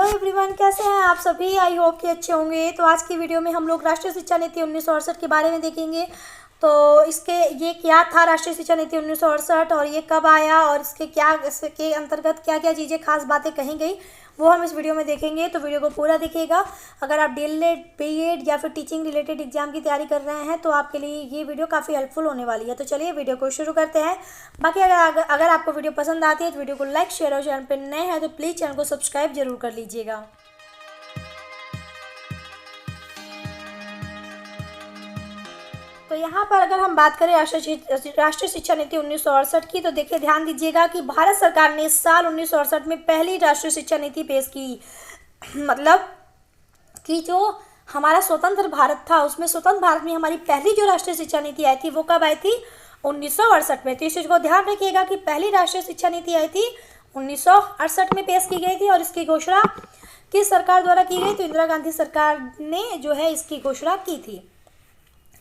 Everyone, कैसे हैं आप सभी। आई होप कि अच्छे होंगे। तो आज की वीडियो में हम लोग राष्ट्रीय शिक्षा नीति 1968 के बारे में देखेंगे। तो ये क्या था राष्ट्रीय शिक्षा नीति 1968 और ये कब आया और इसके अंतर्गत क्या क्या चीज़ें खास बातें कही गई, वो हम इस वीडियो में देखेंगे। तो वीडियो को पूरा देखिएगा। अगर आप डीएलएड, बीएड या फिर टीचिंग रिलेटेड एग्जाम की तैयारी कर रहे हैं तो आपके लिए ये वीडियो काफ़ी हेल्पफुल होने वाली है। तो चलिए वीडियो को शुरू करते हैं। बाकी अगर आपको वीडियो पसंद आती है तो वीडियो को लाइक, शेयर और चैनल पर नए हैं तो प्लीज़ चैनल को सब्सक्राइब जरूर कर लीजिएगा। तो यहाँ पर अगर हम बात करें राष्ट्रीय शिक्षा नीति 1968 की, तो देखिए ध्यान दीजिएगा कि भारत सरकार ने इस साल 1968 में पहली राष्ट्रीय शिक्षा नीति पेश की। मतलब कि जो हमारा स्वतंत्र भारत था, उसमें स्वतंत्र भारत में हमारी पहली जो राष्ट्रीय शिक्षा नीति आई थी वो कब आई थी? 1968 में। तो इस चीज़ को ध्यान रखिएगा कि पहली राष्ट्रीय शिक्षा नीति आई थी 1968 में पेश की गई थी। और इसकी घोषणा किस सरकार द्वारा की गई? तो इंदिरा गांधी सरकार ने जो है इसकी घोषणा की थी।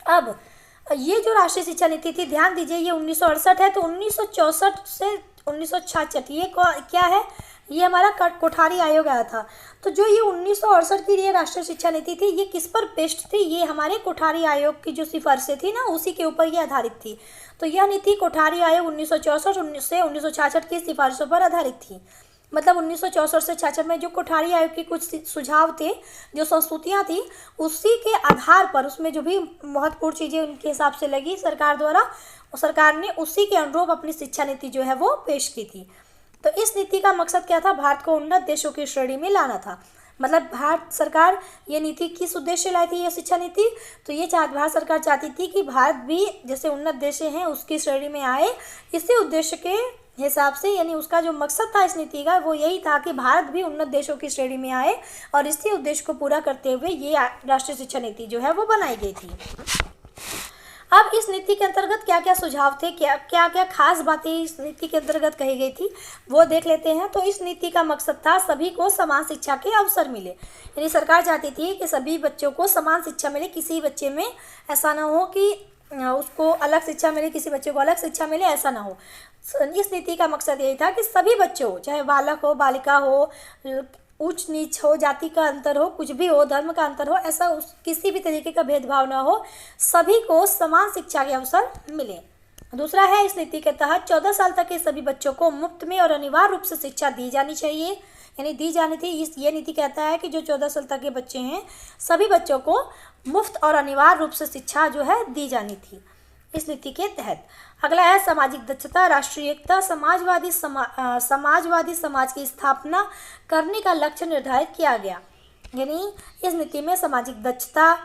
अब ये जो राष्ट्रीय शिक्षा नीति थी, ध्यान दीजिए, ये 1968 है। तो 1964 से 1966 ये क्या है? ये हमारा कोठारी आयोग आया था। तो जो ये 1968 की ये राष्ट्रीय शिक्षा नीति थी, ये किस पर बेस्ड थी? ये हमारे कोठारी आयोग की जो सिफारिशें थी ना, उसी के ऊपर ये आधारित थी। तो यह नीति कोठारी आयोग 1964 से 1966 की सिफारिशों पर आधारित थी। मतलब 1964 से 66 में जो कोठारी आयोग के कुछ सुझाव थे, जो संस्तुतियाँ थी, उसी के आधार पर उसमें जो भी महत्वपूर्ण चीज़ें उनके हिसाब से लगी सरकार द्वारा, सरकार ने उसी के अनुरूप अपनी शिक्षा नीति जो है वो पेश की थी। तो इस नीति का मकसद क्या था? भारत को उन्नत देशों की श्रेणी में लाना था। मतलब भारत सरकार ये नीति किस उद्देश्य लाई थी, ये शिक्षा नीति? तो ये भारत सरकार चाहती थी कि भारत भी जैसे उन्नत देश हैं उसकी श्रेणी में आए। इसी उद्देश्य के हिसाब से, यानी उसका जो मकसद था इस नीति का वो यही था कि भारत भी उन्नत देशों की श्रेणी में आए। और इसी उद्देश्य को पूरा करते हुए ये राष्ट्रीय शिक्षा नीति जो है वो बनाई गई थी। अब इस नीति के अंतर्गत क्या क्या सुझाव थे, क्या क्या खास बातें इस नीति के अंतर्गत कही गई थी, वो देख लेते हैं। तो इस नीति का मकसद था सभी को समान शिक्षा के अवसर मिले। यानी सरकार चाहती थी कि सभी बच्चों को समान शिक्षा मिले। किसी बच्चे में ऐसा ना हो कि उसको अलग शिक्षा मिले, किसी बच्चे को अलग शिक्षा मिले, ऐसा ना हो। इस नीति का मकसद यही था कि सभी बच्चों, चाहे बालक हो, बालिका हो, ऊंच नीच हो, जाति का अंतर हो, कुछ भी हो, धर्म का अंतर हो, ऐसा किसी भी तरीके का भेदभाव ना हो, सभी को समान शिक्षा के अवसर मिले। दूसरा है, इस नीति के तहत 14 साल तक के सभी बच्चों को मुफ्त में और अनिवार्य रूप से शिक्षा दी जानी चाहिए। यानी दी जानी थी। ये नीति कहता है कि जो 14 साल तक के बच्चे हैं सभी बच्चों को मुफ्त और अनिवार्य रूप से शिक्षा जो है दी जानी थी इस नीति के तहत। अगला है सामाजिक दक्षता, राष्ट्रीय एकता, समाजवादी समाज की स्थापना करने का लक्ष्य निर्धारित किया गया। यानी इस नीति में सामाजिक दक्षता,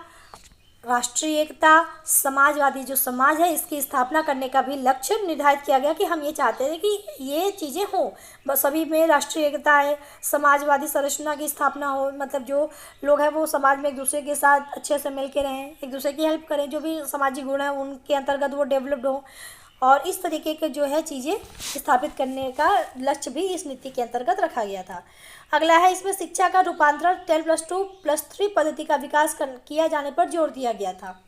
राष्ट्रीय एकता, समाजवादी जो समाज है इसकी स्थापना करने का भी लक्ष्य निर्धारित किया गया कि हम ये चाहते हैं कि ये चीज़ें हों, बस सभी में राष्ट्रीय एकता है, समाजवादी संरचना की स्थापना हो। मतलब जो लोग हैं वो समाज में एक दूसरे के साथ अच्छे से मिल के रहें, एक दूसरे की हेल्प करें, जो भी सामाजिक गुण हैं उनके अंतर्गत वो डेवलप्ड हो। और इस तरीके के जो है चीज़ें स्थापित करने का लक्ष्य भी इस नीति के अंतर्गत रखा गया था। अगला है, इसमें शिक्षा का रूपांतरण 10+2+3 पद्धति का विकास किया जाने पर जोर दिया गया था।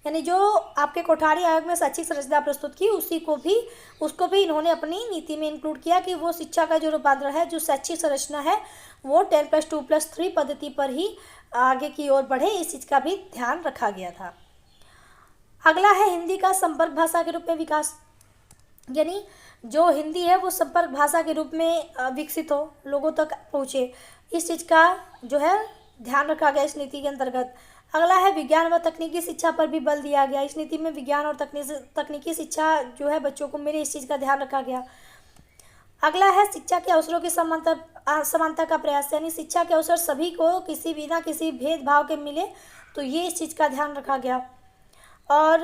यानी जो आपके कोठारी आयोग में शैक्षिक संरचना प्रस्तुत की उसको भी इन्होंने अपनी नीति में इंक्लूड किया कि वो शिक्षा का जो रूपांतरण है, जो शैक्षिक संरचना है, वो 10+2+3 पद्धति पर ही आगे की ओर बढ़े, इस चीज़ का भी ध्यान रखा गया था। अगला है, हिंदी का संपर्क भाषा के रूप में विकास। यानी जो हिंदी है वो संपर्क भाषा के रूप में विकसित हो, लोगों तक पहुँचे, इस चीज़ का जो है ध्यान रखा गया इस नीति के अंतर्गत। अगला है, विज्ञान व तकनीकी शिक्षा पर भी बल दिया गया। इस नीति में विज्ञान और तकनीकी शिक्षा जो है बच्चों को मिले, इस चीज़ का ध्यान रखा गया। अगला है, शिक्षा के अवसरों की समानता का प्रयास। यानी शिक्षा के अवसर सभी को बिना किसी भेदभाव के मिले, तो ये इस चीज़ का ध्यान रखा गया। और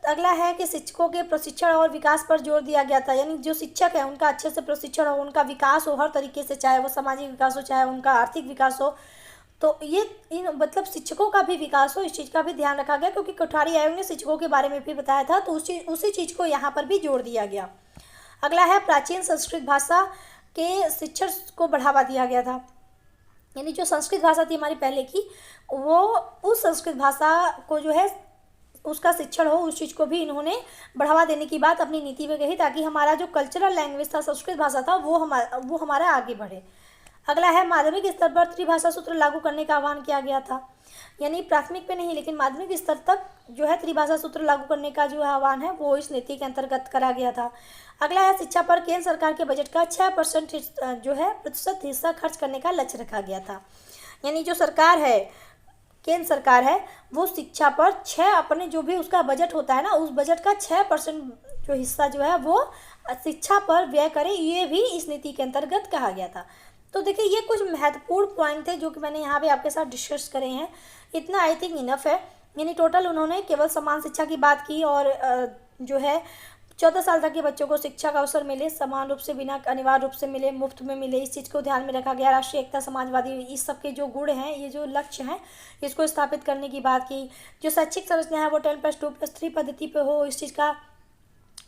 अगला है कि शिक्षकों के प्रशिक्षण और विकास पर जोर दिया गया था। यानी जो शिक्षक है उनका अच्छे से प्रशिक्षण हो, उनका विकास हो हर तरीके से, चाहे वो सामाजिक विकास हो, चाहे उनका आर्थिक विकास हो। तो ये मतलब शिक्षकों का भी विकास हो, इस चीज़ का भी ध्यान रखा गया, क्योंकि कोठारी आयोग ने शिक्षकों के बारे में भी बताया था। तो उसी चीज़ को यहाँ पर भी जोड़ दिया गया। अगला है, प्राचीन संस्कृत भाषा के शिक्षण को बढ़ावा दिया गया था। यानी जो संस्कृत भाषा थी हमारी पहले की, वो उस संस्कृत भाषा को जो है उसका शिक्षण हो, उस चीज़ को भी इन्होंने बढ़ावा देने की बात अपनी नीति में कही, ताकि हमारा जो कल्चरल लैंग्वेज था, संस्कृत भाषा था, वो हमारा आगे बढ़े। अगला है माध्यमिक स्तर पर त्रिभाषा सूत्र लागू करने का आह्वान किया गया था। यानी प्राथमिक पे नहीं लेकिन माध्यमिक स्तर तक जो है त्रिभाषा सूत्र लागू करने का जो आह्वान है वो इस नीति के अंतर्गत करा गया था। अगला है शिक्षा पर केंद्र सरकार के बजट का 6% जो है प्रतिशत हिस्सा खर्च करने का लक्ष्य रखा गया था। यानी जो सरकार है, केंद्र सरकार है, वो शिक्षा पर अपने जो भी उसका बजट होता है ना, उस बजट का 6% जो हिस्सा जो है वो शिक्षा पर व्यय करे, ये भी इस नीति के अंतर्गत कहा गया था। तो देखिए ये कुछ महत्वपूर्ण पॉइंट थे जो कि मैंने यहाँ पे आपके साथ डिस्कस करे हैं। इतना आई थिंक इनफ है। यानी टोटल उन्होंने केवल समान शिक्षा की बात की और जो है 14 साल तक के बच्चों को शिक्षा का अवसर मिले, समान रूप से, बिना अनिवार्य रूप से मिले, मुफ्त में मिले, इस चीज़ को ध्यान में रखा गया। राष्ट्रीय एकता, समाजवादी, इस सब के जो गुण हैं, ये जो लक्ष्य हैं, इसको स्थापित करने की बात की। जो शैक्षिक संरचना है वो 10+2+3 पद्धति पे हो, इस चीज़ का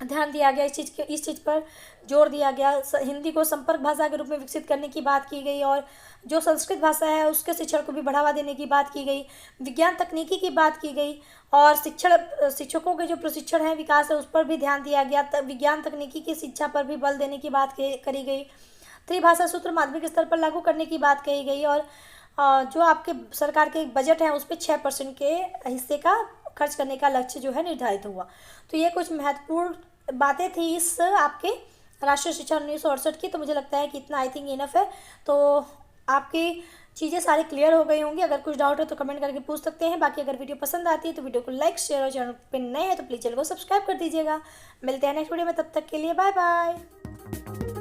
ध्यान दिया गया। इस चीज़ पर जोर दिया गया। हिंदी को संपर्क भाषा के रूप में विकसित करने की बात की गई और जो संस्कृत भाषा है उसके शिक्षण को भी बढ़ावा देने की बात की गई। विज्ञान तकनीकी की बात की गई और शिक्षकों के जो प्रशिक्षण है, विकास है, उस पर भी ध्यान दिया गया। विज्ञान तकनीकी की शिक्षा पर भी बल देने की बात करी गई। त्रिभाषा सूत्र माध्यमिक स्तर पर लागू करने की बात कही गई और जो आपके सरकार के बजट है उस पर 6% के हिस्से का खर्च करने का लक्ष्य जो है निर्धारित हुआ। तो ये कुछ महत्वपूर्ण बातें थी इस आपके राष्ट्रीय शिक्षा 1968 की। तो मुझे लगता है कि इतना आई थिंक इनफ है। तो आपकी चीज़ें सारी क्लियर हो गई होंगी। अगर कुछ डाउट है तो कमेंट करके पूछ सकते हैं। बाकी अगर वीडियो पसंद आती है तो वीडियो को लाइक, शेयर और चैनल पर नए हैं तो प्लीज़ चैनल को सब्सक्राइब कर दीजिएगा। मिलते हैं नेक्स्ट वीडियो में, तब तक के लिए बाय बाय।